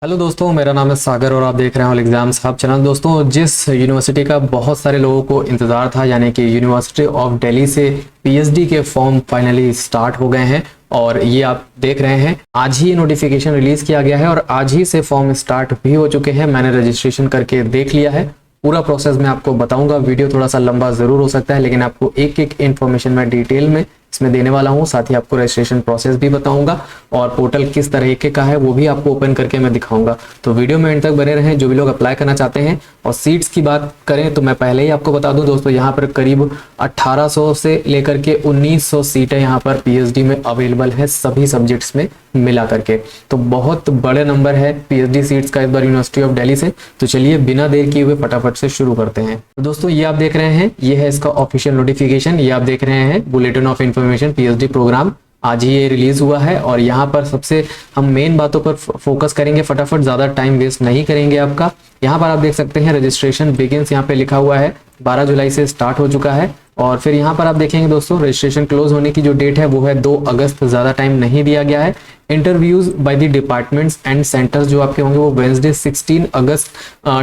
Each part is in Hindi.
हेलो दोस्तों, मेरा नाम है सागर और आप देख रहे हैं ऑल एग्जाम्स हब चैनल। दोस्तों, जिस यूनिवर्सिटी का बहुत सारे लोगों को इंतज़ार था, यानी कि यूनिवर्सिटी ऑफ दिल्ली से पीएचडी के फॉर्म फाइनली स्टार्ट हो गए हैं और ये आप देख रहे हैं। आज ही नोटिफिकेशन रिलीज किया गया है और आज ही से फॉर्म स्टार्ट भी हो चुके हैं। मैंने रजिस्ट्रेशन करके देख लिया है। पूरा प्रोसेस मैं आपको बताऊंगा। वीडियो थोड़ा सा लंबा ज़रूर हो सकता है, लेकिन आपको एक एक इन्फॉर्मेशन मैं डिटेल में इसमें देने वाला हूं। साथ ही आपको रजिस्ट्रेशन प्रोसेस भी बताऊंगा और पोर्टल किस तरीके का है वो भी आपको ओपन करके मैं दिखाऊंगा। तो वीडियो में एंड तक बने रहें। जो भी लोग अप्लाई करना चाहते हैं और सीट्स की बात करें तो मैं पहले ही आपको बता दूं दोस्तों, यहाँ पर करीब 1800 से लेकर के 1900 सीटें यहाँ पर पीएचडी में अवेलेबल है, सभी सब्जेक्ट्स में मिला करके। तो बहुत बड़े नंबर है पीएचडी सीट्स का इस बार यूनिवर्सिटी ऑफ दिल्ली से। तो चलिए बिना देर किए हुए फटाफट से शुरू करते हैं। तो दोस्तों, ये आप देख रहे हैं, ये है इसका ऑफिशियल नोटिफिकेशन। ये आप देख रहे हैं bulletin of information PhD programme. आज ही ये रिलीज हुआ है और यहाँ पर सबसे हम मेन बातों पर फोकस करेंगे। फटाफट, ज्यादा टाइम वेस्ट नहीं करेंगे आपका। यहाँ पर आप देख सकते हैं रजिस्ट्रेशन बिगिंस यहाँ पे लिखा हुआ है, 12 जुलाई से स्टार्ट हो चुका है। और फिर यहाँ पर आप देखेंगे दोस्तों, रजिस्ट्रेशन क्लोज होने की जो डेट है वो है 2 अगस्त। ज्यादा टाइम नहीं दिया गया है। Interviews by the departments and centres जो आपके होंगे वो वेंसडे 16 अगस्त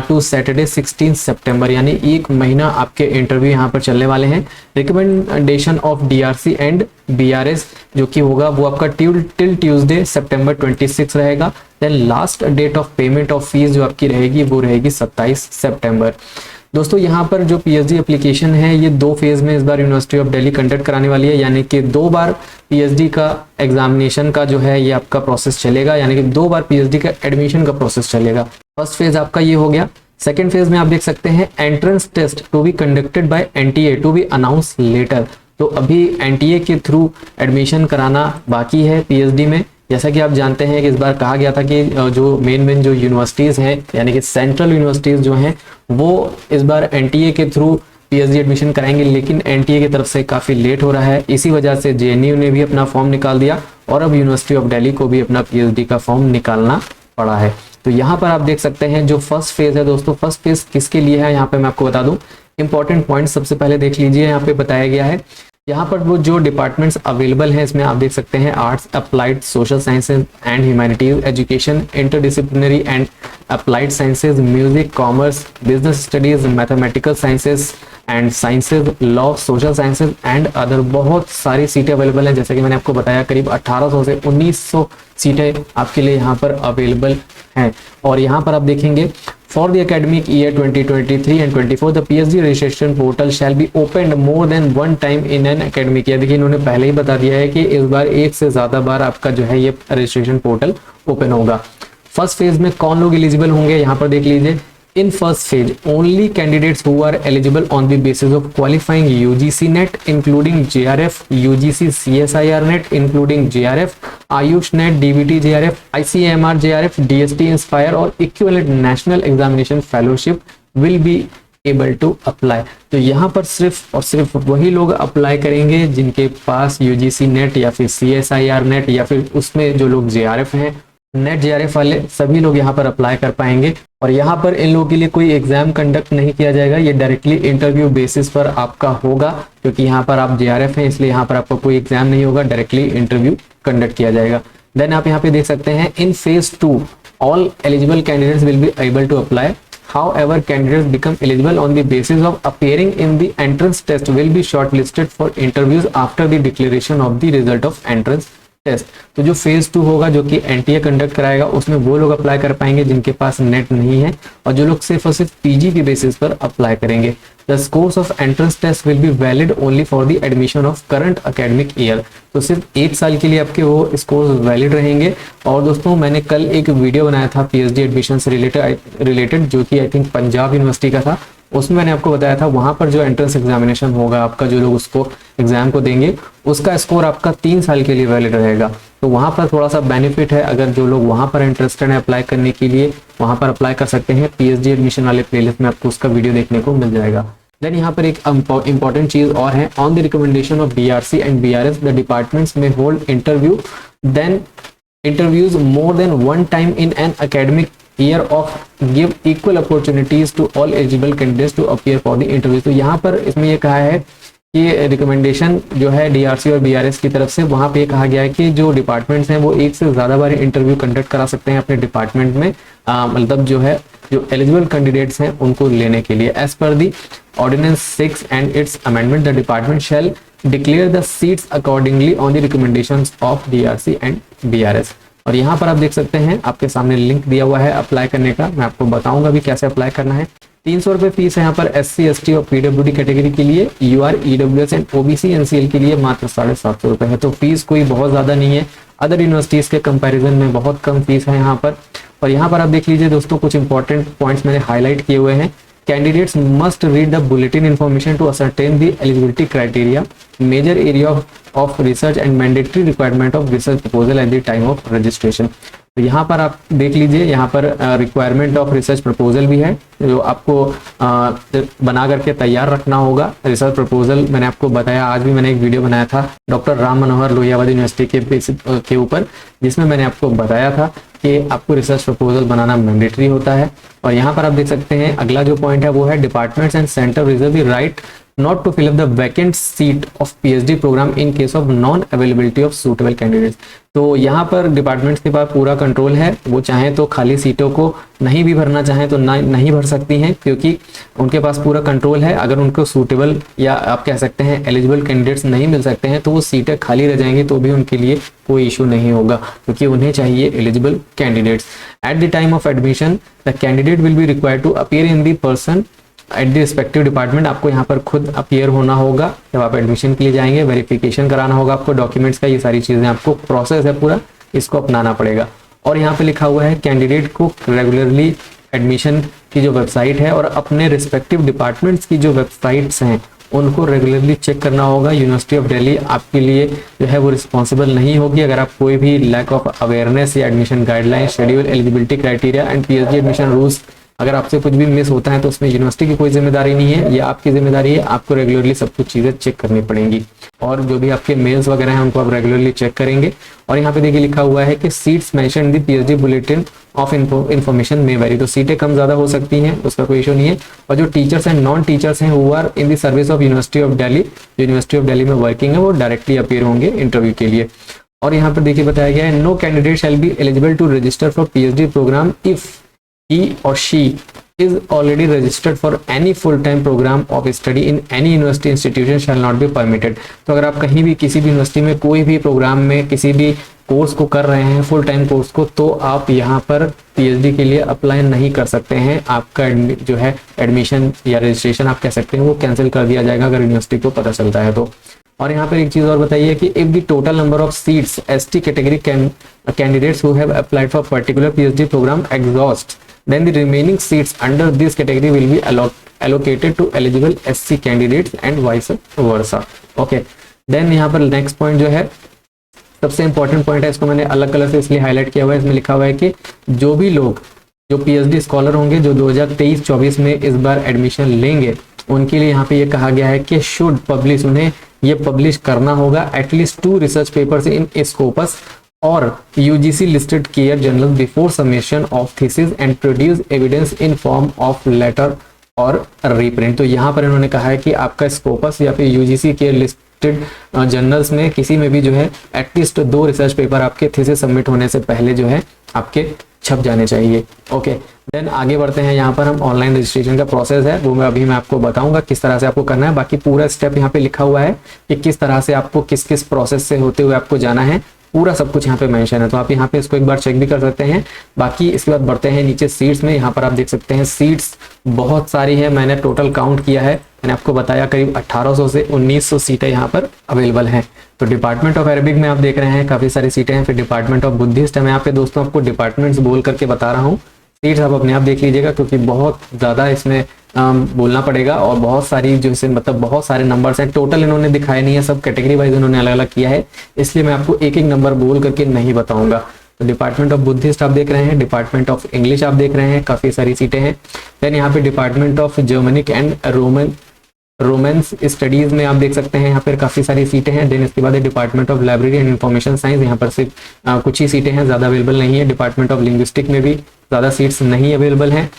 टू सैटरडे 16 सितंबर, यानी एक महीना आपके इंटरव्यू यहाँ पर चलने वाले हैं। Recommendation of DRC and BRS जो कि होगा वो आपका टिल ट्यूसडे सितंबर 26 रहेगा। Then last date of payment of fees जो आपकी रहेगी वो रहेगी 27 सितंबर। दोस्तों, यहाँ पर जो पीएचडी एप्लीकेशन है ये 2 फेज में इस बार यूनिवर्सिटी ऑफ दिल्ली कंडक्ट कराने वाली है, यानी कि 2 बार पीएचडी का एग्जामिनेशन का जो है ये आपका प्रोसेस चलेगा, यानी कि 2 बार पीएचडी का एडमिशन का प्रोसेस चलेगा। फर्स्ट फेज आपका ये हो गया। सेकेंड फेज में आप देख सकते हैं entrance test to be conducted by NTA to be announce later. तो अभी एनटीए के थ्रू एडमिशन कराना बाकी है पीएचडी में। जैसा कि आप जानते हैं कि इस बार कहा गया था कि जो मेन जो यूनिवर्सिटीज़ हैं, यानी कि सेंट्रल यूनिवर्सिटीज़ जो हैं वो इस बार एनटीए के थ्रू पीएचडी एडमिशन कराएंगे, लेकिन एनटीए की तरफ से काफ़ी लेट हो रहा है। इसी वजह से जेएनयू ने भी अपना फॉर्म निकाल दिया और अब यूनिवर्सिटी ऑफ दिल्ली को भी अपना पीएचडी का फॉर्म निकालना पड़ा है। तो यहाँ पर आप देख सकते हैं जो फर्स्ट फेज है दोस्तों, फर्स्ट फेज किसके लिए है यहाँ पे मैं आपको बता दूं। इंपॉर्टेंट पॉइंट सबसे पहले देख लीजिए, यहाँ पे बताया गया है। यहाँ पर वो जो डिपार्टमेंट्स अवेलेबल हैं इसमें आप देख सकते हैं arts, applied social sciences and humanities, education, interdisciplinary and applied sciences, music, commerce, business studies, mathematical sciences and sciences, law, social sciences and other. बहुत सारी सीटें अवेलेबल हैं। जैसे कि मैंने आपको बताया करीब 1800 से 1900 सीटें आपके लिए यहाँ पर अवेलेबल हैं। और यहाँ पर आप देखेंगे for the academic year 2023 and 24 the PhD registration portal shall be opened more than one time in an academic year. देखिए, इन्होंने पहले ही बता दिया है कि इस बार एक से ज्यादा बार आपका जो है ये रजिस्ट्रेशन पोर्टल ओपन होगा। फर्स्ट फेज में कौन लोग एलिजिबल होंगे यहाँ पर देख लीजिए। In first phase, only candidates who are eligible on the basis of qualifying UGC NET, including JRF, UGC CSIR NET, including JRF, Ayush NET, DBT JRF, ICMR JRF, DST Inspire और equivalent national examination fellowship will be able to apply। तो यहाँ पर सिर्फ और सिर्फ वही लोग अप्लाई करेंगे जिनके पास UGC NET या फिर CSIR NET या फिर उसमें जो लोग JRF हैं, नेट जेआरएफ वाले सभी लोग यहाँ पर अप्लाई कर पाएंगे। और यहाँ पर इन लोगों के लिए कोई एग्जाम कंडक्ट नहीं किया जाएगा, ये डायरेक्टली इंटरव्यू बेसिस पर आपका होगा, क्योंकि यहाँ पर आप जेआरएफ हैं इसलिए यहाँ पर आपका कोई एग्जाम नहीं होगा, डायरेक्टली इंटरव्यू कंडक्ट किया जाएगा। देन आप यहाँ पे देख सकते हैं in phase 2 all eligible candidates will be able to apply. However, candidates become eligible on the basis of appearing in the entrance test will be shortlisted for interviews after the declaration of the result of entrance test. तो जो फेज 2 होगा जो कि एनटीए कंडक्ट कराएगा उसमें वो लोग अप्लाई कर पाएंगे जिनके पास नेट नहीं है और जो लोग सिर्फ और सिर्फ पीजी के बेसिस पर अप्लाई करेंगे। The scores of entrance test will be valid only for the admission of current academic year. तो सिर्फ 1 साल के लिए आपके वो स्कोर्स वैलिड रहेंगे। और दोस्तों, मैंने कल एक वीडियो बनाया था पीएचडी एडमिशन से रिलेटेड जो कि आई थिंक पंजाब यूनिवर्सिटी का था। उसमें मैंने आपको बताया था वहां पर जो एंट्रेंस एग्जामिनेशन होगा आपका, जो लोग उसको एग्जाम को देंगे उसका स्कोर आपका 3 साल के लिए वैलिड रहेगा। तो वहां पर थोड़ा सा बेनिफिट है, अगर जो लोग वहां पर इंटरेस्टेड है अप्लाई करने के लिए वहां पर अप्लाई कर सकते हैं। पीएचडी एडमिशन वाले प्लेलिस्ट में आपको उसका वीडियो देखने को मिल जाएगा। देन यहाँ पर एक इंपॉर्टेंट चीज और है, on the recommendation of DRC and BRS the departments में hold interview then interviews more than one time in an academic year of give equal opportunities to all eligible candidates to appear for the interview। तो यहाँ पर इसमें ये कहा है कि रिकमेंडेशन जो है डीआरसी और बीआरएस की तरफ से, वहाँ पे कहा गया है कि जो डिपार्टमेंट्स हैं वो एक से ज़्यादा बार इंटरव्यू कंडक्ट करा सकते हैं अपने डिपार्टमेंट में, मतलब जो है जो एलिजिबल कैंडिडेट्स हैं उनको लेने के लिए। As per the ordinance 6 and its amendment the department shall declare the seats accordingly on the recommendations of DRC and BRS. और यहाँ पर आप देख सकते हैं आपके सामने लिंक दिया हुआ है अप्लाई करने का, मैं आपको बताऊंगा भी कैसे अप्लाई करना है। 300 रुपये फीस है यहाँ पर SC ST और PWD कैटेगरी के लिए, UR EWS and OBC NCL के लिए मात्र 750 रुपये है। तो फीस कोई बहुत ज़्यादा नहीं है, अदर यूनिवर्सिटीज़ के कंपैरिजन में बहुत कम फीस है यहाँ पर। और यहाँ पर आप देख लीजिए दोस्तों, कुछ इंपॉर्टेंट पॉइंट्स मैंने हाईलाइट किए हुए हैं। Candidates must read the bulletin information to ascertain the eligibility criteria, major area of research and mandatory requirement of research proposal at the time of registration. तो यहाँ पर आप देख लीजिए, यहाँ पर रिक्वायरमेंट ऑफ रिसर्च प्रपोजल भी है जो आपको बना करके तैयार रखना होगा। रिसर्च प्रपोजल मैंने आपको बताया, आज भी मैंने एक वीडियो बनाया था डॉक्टर राम मनोहर लोहिया यूनिवर्सिटी के बेसिक के ऊपर, जिसमें मैंने आपको बताया था कि आपको रिसर्च प्रपोजल बनाना मैंडेटरी होता है। और यहाँ पर आप देख सकते हैं अगला जो पॉइंट है वो है departments and centre reserve the right not to fill up the vacant seat of PhD program in case of non availability of suitable candidates। तो यहाँ पर डिपार्टमेंट्स के पास पूरा कंट्रोल है, वो चाहें तो खाली सीटों को नहीं भी भरना चाहें तो नहीं भर सकती हैं, क्योंकि उनके पास पूरा कंट्रोल है। अगर उनको सूटेबल या आप कह सकते हैं एलिजिबल कैंडिडेट्स नहीं मिल सकते हैं तो वो सीटें खाली रह जाएंगी, तो भी उनके लिए कोई इशू नहीं होगा, क्योंकि उन्हें चाहिए eligible candidates. At the time of admission the candidate will be required to appear in the person at the respective department. आपको यहाँ पर खुद अपीयर होना होगा जब आप एडमिशन के लिए जाएंगे, वेरिफिकेशन कराना होगा आपको डॉक्यूमेंट्स का, ये सारी चीज़ें आपको प्रोसेस है पूरा, इसको अपनाना पड़ेगा। और यहाँ पे लिखा हुआ है कैंडिडेट को रेगुलरली एडमिशन की जो वेबसाइट है और अपने रिस्पेक्टिव डिपार्टमेंट्स की जो वेबसाइट्स हैं उनको रेगुलरली चेक करना होगा। यूनिवर्सिटी ऑफ दिल्ली आपके लिए जो है वो रिस्पॉन्सिबल नहीं होगी अगर आप कोई भी लैक ऑफ अवेयरनेस या admission guideline, schedule, eligibility criteria and PhD admission rules, अगर आपसे कुछ भी मिस होता है तो उसमें यूनिवर्सिटी की कोई जिम्मेदारी नहीं है, ये आपकी जिम्मेदारी है। आपको रेगुलरली सब कुछ चीज़ें चेक करनी पड़ेंगी और जो भी आपके मेल्स वगैरह हैं उनको आप रेगुलरली चेक करेंगे। और यहाँ पे देखिए लिखा हुआ है कि seats mention in the PhD bulletin of information में वेरी, तो सीटें कम ज़्यादा हो सकती हैं, उसका कोई इशू नहीं है। और जो टीचर्स एंड नॉन टीचर्स हैं who are in the service of University of Delhi, जो यूनिवर्सिटी ऑफ दिल्ली में वर्किंग है, वो डायरेक्टली अपीयर होंगे इंटरव्यू के लिए। और यहाँ पर देखिए बताया गया है no candidate shall be eligible to register for PhD programme if he or she is already registered for any full-time program of study in any university institution shall not be permitted। तो अगर आप कहीं भी किसी भी यूनिवर्सिटी में कोई भी प्रोग्राम में किसी भी कोर्स को कर रहे हैं, फुल टाइम कोर्स को, तो आप यहाँ पर PhD के लिए अप्लाई नहीं कर सकते हैं। आपका जो है एडमिशन या रजिस्ट्रेशन आप कह सकते हैं वो कैंसिल कर दिया जाएगा अगर यूनिवर्सिटी को पता चलता है तो। और यहाँ पर एक चीज़ और बताइए कि if the total number of seats ST category candidates who have applied for particular PhD programme exhaust, then the remaining seats under this category will be allocated to eligible SC candidates and vice versa। Okay, then यहाँ पर next point जो है सबसे important point है, इसको मैंने अलग कलर से इसलिए हाईलाइट किया हुआ है। इसमें लिखा हुआ है कि जो भी लोग जो PhD स्कॉलर होंगे जो 2023-24 में इस बार एडमिशन लेंगे, उनके लिए यहाँ पे ये कहा गया है कि शुड पब्लिश, उन्हें ये पब्लिश करना होगा एटलीस्ट 2 रिसर्च पेपर्स इन स्कोपस और UGC listed care journal before submission of thesis and produce evidence in form of letter और reprint। तो यहाँ पर इन्होंने कहा है कि आपका स्कोपस या फिर UGC के लिस्टेड जर्नल्स में किसी में भी जो है एटलीस्ट 2 रिसर्च पेपर आपके थीसिस सबमिट होने से पहले जो है आपके छप जाने चाहिए। ओके, देन आगे बढ़ते हैं। यहाँ पर हम ऑनलाइन रजिस्ट्रेशन का प्रोसेस है वो मैं आपको बताऊंगा किस तरह से आपको करना है। बाकी पूरा स्टेप यहाँ पे लिखा हुआ है कि किस तरह से आपको किस किस प्रोसेस से होते हुए आपको जाना है, पूरा सब कुछ यहाँ पे मेंशन है, तो आप यहाँ पे इसको एक बार चेक भी कर सकते हैं। बाकी इसके बाद बढ़ते हैं नीचे सीट्स में। यहाँ पर आप देख सकते हैं सीट्स बहुत सारी है, मैंने टोटल काउंट किया है, मैंने आपको बताया करीब 1800 से 1900 सीटें यहाँ पर अवेलेबल हैं। तो डिपार्टमेंट ऑफ अरेबिक में आप देख रहे हैं काफ़ी सारी सीटें हैं। फिर डिपार्टमेंट ऑफ बुद्धिस्ट है, मैं यहाँ पे दोस्तों आपको डिपार्टमेंट्स बोल करके बता रहा हूँ, सीट्स आप अपने आप देख लीजिएगा क्योंकि बहुत ज़्यादा इसमें बोलना पड़ेगा और बहुत सारी जो इसे मतलब बहुत सारे नंबर्स हैं, टोटल इन्होंने दिखाए नहीं है, सब कैटेगरी वाइज इन्होंने अलग अलग किया है, इसलिए मैं आपको एक एक नंबर बोल करके नहीं बताऊंगा। तो डिपार्टमेंट ऑफ बुद्धिस्ट आप देख रहे हैं, डिपार्टमेंट ऑफ इंग्लिश आप देख रहे हैं, काफ़ी सारी सीटें हैं। देन यहाँ पे department of Germanic and romance studies में आप देख सकते हैं यहाँ पर काफ़ी सारी सीटें हैं। देन इसके बाद department of library and information science, यहाँ पर सिर्फ कुछ ही सीटें हैं, ज़्यादा अवेलेबल नहीं है। डिपार्टमेंट ऑफ लिंग्विस्टिक में भी ज़्यादा सीट्स नहीं अवेलेबल हैं।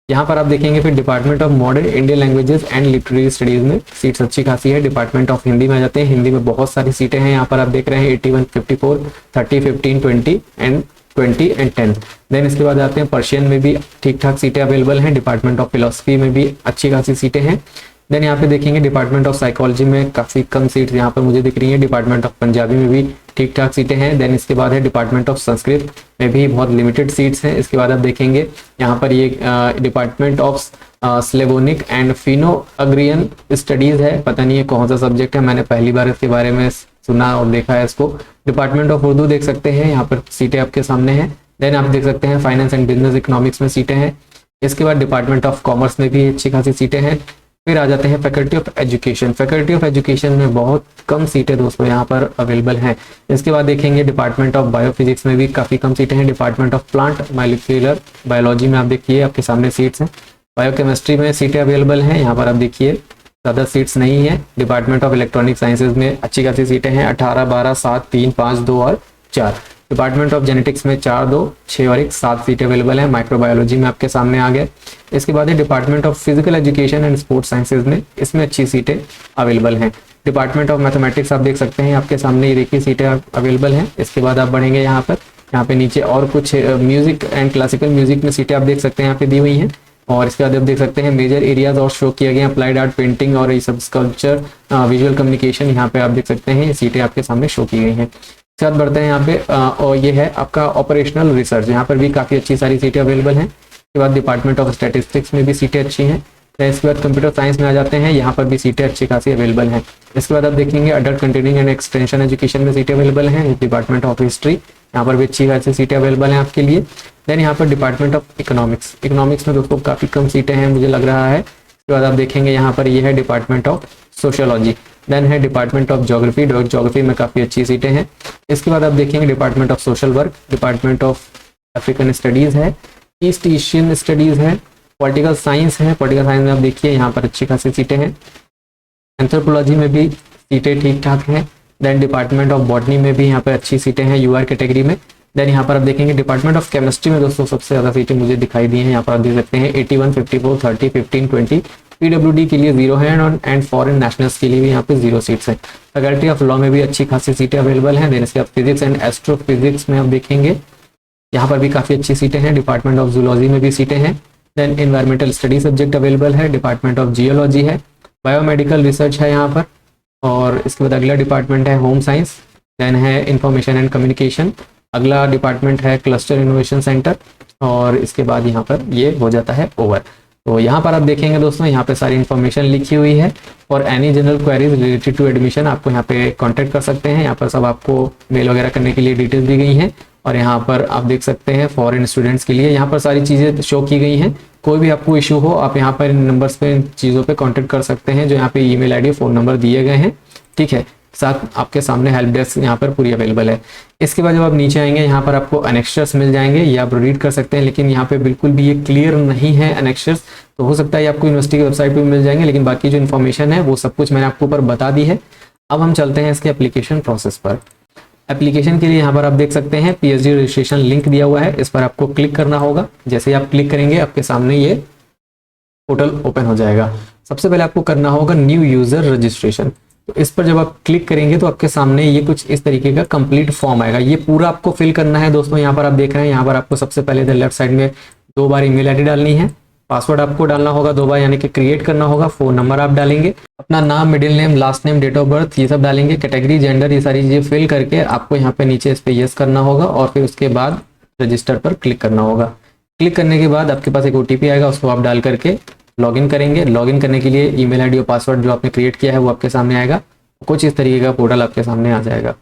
यहाँ पर आप देखेंगे फिर department of modern Indian languages and literary studies में सीट्स अच्छी खासी है। डिपार्टमेंट ऑफ हिंदी में आ जाते हैं, हिंदी में बहुत सारी सीटें हैं। यहाँ पर आप देख रहे हैं 81, 54, 30, 15, 20 एंड 10। देन इसके बाद आते हैं पर्शियन में भी ठीक ठाक सीटें अवेलेबल हैं। डिपार्टमेंट ऑफ फिलोसफी में भी अच्छी खासी सीटें हैं। देन यहाँ पे देखेंगे डिपार्टमेंट ऑफ साइकोलॉजी में काफ़ी कम सीट्स यहाँ पर मुझे दिख रही हैं। डिपार्टमेंट ऑफ पंजाबी में भी ठीक ठाक सीटें हैं। देन इसके बाद है डिपार्टमेंट ऑफ संस्कृत में भी बहुत लिमिटेड सीट्स हैं। इसके बाद आप देखेंगे यहाँ पर ये department of Slavonic and Finno Ugrian studies है, पता नहीं है कौन सा सब्जेक्ट है, मैंने पहली बार इसके बारे में सुना और देखा है इसको। डिपार्टमेंट ऑफ उर्दू देख सकते हैं, यहाँ पर सीटें आपके सामने हैं। देन आप देख सकते हैं फाइनेंस एंड बिजनेस इकोनॉमिक्स में सीटें हैं। इसके बाद डिपार्टमेंट ऑफ कॉमर्स में भी अच्छी खासी सीटें हैं। फिर आ जाते हैं faculty of education. Faculty of education में बहुत कम सीटें दोस्तों यहाँ पर अवेलेबल हैं। इसके बाद देखेंगे डिपार्टमेंट ऑफ बायोफिजिक्स में भी काफ़ी कम सीटें हैं। Department of plant molecular biology में आप देखिए आपके सामने सीट्स हैं। बायोकेमिस्ट्री में सीटें अवेलेबल हैं, यहाँ पर आप देखिए ज़्यादा सीट्स नहीं है। डिपार्टमेंट ऑफ इलेक्ट्रॉनिक साइंसेज में अच्छी खासी सीटें हैं, 18, 12, 7, 3, 5, 2 और 4। डिपार्टमेंट ऑफ जेनेटिक्स में 4, 2, 6 और 1, 7 सीटें अवेलेबल हैं। माइक्रोबायोलॉजी में आपके सामने आ गए। इसके बाद है department of physical education and sports sciences में, इसमें अच्छी सीटें अवेलेबल हैं। डिपार्टमेंट ऑफ मैथमेटिक्स आप देख सकते हैं आपके सामने, ये देखिए सीटें अवेलेबल हैं। इसके बाद आप बढ़ेंगे यहाँ पे नीचे और कुछ म्यूजिक एंड क्लासिकल म्यूजिक में सीटें आप देख सकते हैं यहाँ पे दी हुई हैं। और इसके बाद आप देख सकते हैं मेजर एरियाज और शो किया गया अप्लाइड आर्ट, पेंटिंग और ये सब स्कल्पचर, विजुअल कम्युनिकेशन, यहाँ पे आप देख सकते हैं ये सीटें आपके सामने शो की गई हैं। इसके बाद बढ़ते हैं यहाँ पे और ये है आपका ऑपरेशनल रिसर्च, यहाँ पर भी काफ़ी अच्छी सारी सीटें अवेलेबल हैं। इसके बाद डिपार्टमेंट ऑफ स्टैटिस्टिक्स में भी सीटें अच्छी हैं। इसके बाद कंप्यूटर साइंस में आ जाते हैं, यहाँ पर भी सीटें अच्छी खासी अवेलेबल हैं। इसके बाद आप देखेंगे adult continuing and extension education में सीटें अवेलेबल हैं। डिपार्टमेंट ऑफ हिस्ट्री, यहाँ पर भी अच्छी खासी सीटें अवेलेबल हैं आपके लिए। देन यहाँ पर डिपार्टमेंट ऑफ इकोनॉमिक्स, इकोनॉमिक्स में दोस्तों काफ़ी कम सीटें हैं मुझे लग रहा है। इसके बाद आप देखेंगे यहाँ पर ये है डिपार्टमेंट ऑफ सोशियोलॉजी। देन है डिपार्टमेंट ऑफ ज्योग्राफी, ज्योग्राफी में काफ़ी अच्छी सीटें हैं। इसके बाद आप देखेंगे department of social work, department of African studies है, ईस्ट एशियन स्टडीज़ है, पॉलिटिकल साइंस है। पॉलिटिकल साइंस में आप देखिए यहाँ पर अच्छी खासी सीटें हैं। एंथ्रोपोलॉजी में भी सीटें ठीक ठाक हैं। देन डिपार्टमेंट ऑफ बॉटनी में भी यहाँ पर अच्छी सीटें हैं यूआर कैटेगरी में। देन यहाँ पर आप देखेंगे डिपार्टमेंट ऑफ केमिस्ट्री में दोस्तों सबसे ज़्यादा सीटें मुझे दिखाई दी हैं। यहाँ पर आप देख सकते हैं 81, 54, 30, 15, 20। पीडब्ल्यूडी के लिए 0 है एंड फॉरेन नेशनल्स के लिए भी यहाँ पे 0 सीट्स हैं। फैकल्टी ऑफ लॉ में भी अच्छी खासी सीटें अवेलेबल हैं। देन इसके बाद फिजिक्स एंड एस्ट्रोफिजिक्स में आप देखेंगे यहाँ पर भी काफ़ी अच्छी सीटें हैं। डिपार्टमेंट ऑफ जूलॉजी में भी सीटें हैं। Then environmental study subject available है। डिपार्टमेंट ऑफ जियोलॉजी है, बायोमेडिकल रिसर्च है यहाँ पर। और इसके बाद अगला डिपार्टमेंट है होम साइंस। देन है इंफॉर्मेशन एंड कम्युनिकेशन। अगला डिपार्टमेंट है क्लस्टर इनोवेशन सेंटर। और इसके बाद यहाँ पर ये हो जाता है ओवर। तो यहाँ पर आप देखेंगे दोस्तों यहाँ पे सारी इन्फॉर्मेशन लिखी हुई है। और any general queries related to admission आपको यहाँ पे कांटेक्ट कर सकते हैं। यहाँ पर सब आपको मेल वगैरह करने के लिए डिटेल्स दी गई हैं। और यहाँ पर आप देख सकते हैं फॉरेन स्टूडेंट्स के लिए यहाँ पर सारी चीज़ें शो की गई हैं। कोई भी आपको इशू हो आप यहाँ पर इन नंबर्स पे इन चीज़ों पे कांटेक्ट कर सकते हैं जो यहाँ पे ईमेल आईडी फ़ोन नंबर दिए गए हैं। ठीक है, साथ आपके सामने हेल्प डेस्क यहाँ पर पूरी अवेलेबल है। इसके बाद जब आप नीचे आएंगे यहाँ पर आपको अनेक्शर्स मिल जाएंगे, ये आप रीड कर सकते हैं। लेकिन यहाँ पे बिल्कुल भी ये क्लियर नहीं है अनेक्शर्स, तो हो सकता है आपको यूनिवर्सिटी की वेबसाइट पर मिल जाएंगे। लेकिन बाकी जो इन्फॉर्मेशन है वो सब कुछ मैंने आपको ऊपर बता दी है। अब हम चलते हैं इसके एप्लीकेशन प्रोसेस पर। एप्लीकेशन के लिए यहाँ पर आप देख सकते हैं पीएचडी रजिस्ट्रेशन लिंक दिया हुआ है, इस पर आपको क्लिक करना होगा। जैसे ही आप क्लिक करेंगे आपके सामने ये पोर्टल ओपन हो जाएगा। सबसे पहले आपको करना होगा न्यू यूजर रजिस्ट्रेशन। तो इस पर जब आप क्लिक करेंगे तो आपके सामने ये कुछ इस तरीके का कंप्लीट फॉर्म आएगा। ये पूरा आपको फिल करना है दोस्तों। यहाँ पर आप देख रहे हैं यहाँ पर आपको सबसे पहले इधर लेफ्ट साइड में 2 बार ईमेल आईडी डालनी है, पासवर्ड आपको डालना होगा 2 बार यानी कि क्रिएट करना होगा, फ़ोन नंबर आप डालेंगे, अपना नाम, middle name, last name, date of birth ये सब डालेंगे, कैटेगरी, जेंडर, ये सारी चीज़ें फिल करके आपको यहाँ पे नीचे इस पर यस करना होगा। और फिर उसके बाद रजिस्टर पर क्लिक करना होगा। क्लिक करने के बाद आपके पास एक OTP आएगा, उसको आप डाल करके लॉगिन करेंगे। लॉगिन करने के लिए ईमेल आईडी और पासवर्ड जो आपने क्रिएट किया है वो आपके सामने आएगा। कुछ इस तरीके का पोर्टल आपके सामने आ जाएगा।